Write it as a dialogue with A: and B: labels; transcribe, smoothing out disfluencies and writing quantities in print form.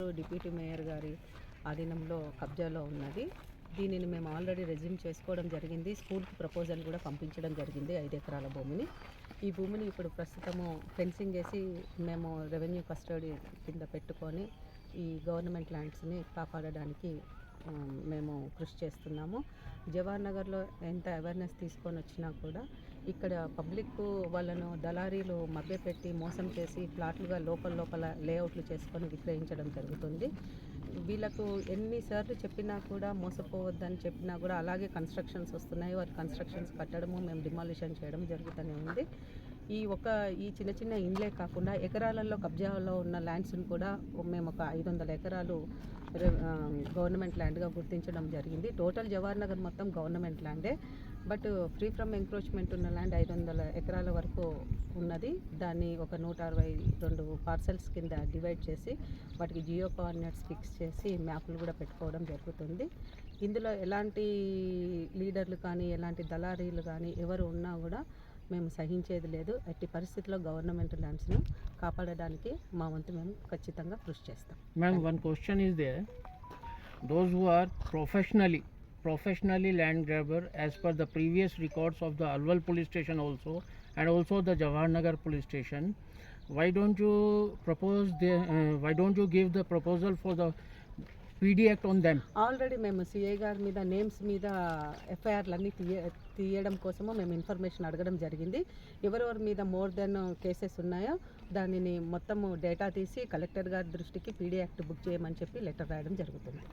A: Deputy mayor గారి ఆధీనంలో కబ్జాలో ఉన్నది. దీనిని మేము ఆల్రెడీ రెజ్యూమ్ చేసుకోవడం జరిగింది. స్కూల్కి ప్రపోజల్ కూడా పంపించడం జరిగింది 5 ఎకరాల భూమిని. ఈ భూమిని ఇప్పుడు ప్రస్తుతము ఫెన్సింగ్ వేసి మేము రెవెన్యూ కస్టడీ కింద పెట్టుకొని ఈ గవర్నమెంట్ ల్యాండ్స్ని కాపాడడానికి మేము కృషి చేస్తున్నాము. జవహర్ నగర్లో ఎంత అవేర్నెస్ తీసుకొని వచ్చినా కూడా ఇక్కడ పబ్లిక్ వాళ్ళను దళారీలు మభ్యపెట్టి మోసం చేసి ప్లాట్లుగా లోపల లేఅవుట్లు చేసుకొని విక్రయించడం జరుగుతుంది. వీళ్ళకు ఎన్నిసార్లు చెప్పినా కూడా మోసపోవద్దని చెప్పినా కూడా అలాగే కన్స్ట్రక్షన్స్ వస్తున్నాయి. వారి కన్స్ట్రక్షన్స్ కట్టడము మేము డిమాలిషన్ చేయడం జరుగుతూనే ఉంది. ఈ చిన్న చిన్న ఇండ్లే కాకుండా ఎకరాలలో కబ్జాలో ఉన్న ల్యాండ్స్ని కూడా మేము ఒక 500 ఎకరాలు గవర్నమెంట్ ల్యాండ్గా గుర్తించడం జరిగింది. టోటల్ జవహర్ నగర్ మొత్తం గవర్నమెంట్ ల్యాండే, బట్ ఫ్రీ ఫ్రమ్ ఎంక్రోచ్మెంట్ ఉన్న ల్యాండ్ 500 ఎకరాల వరకు ఉన్నది. దాన్ని ఒక 162 పార్సెల్స్ కింద డివైడ్ చేసి వాటికి జియో కోఆర్డినేట్స్ ఫిక్స్ చేసి మ్యాప్లు కూడా పెట్టుకోవడం జరుగుతుంది. ఇందులో ఎలాంటి లీడర్లు కానీ ఎలాంటి దళారీలు కానీ ఎవరు ఉన్నా కూడా మేము సహించేది లేదు. ఎట్టి పరిస్థితుల్లో గవర్నమెంట్ ల్యాండ్స్ను కాపాడడానికి మా వంతు మేము ఖచ్చితంగా కృషి చేస్తాం.
B: Ma'am, one question is there. Those who are professionally land grabber, as per the previous records of the Alwal police station also and also the Jawahar Nagar police station, why don't you give the proposal for the PD Act on them?
A: Already మేము CI గారి మీద names మీద ఎఫ్ఐఆర్లన్నీ తీయడం కోసము మేము information అడగడం జరిగింది. ఎవరెవరి మీద మోర్ దెన్ కేసెస్ ఉన్నాయో దానిని మొత్తము డేటా తీసి కలెక్టర్ గారి దృష్టికి PD యాక్ట్ బుక్ చేయమని చెప్పి లెటర్ రాయడం జరుగుతుంది.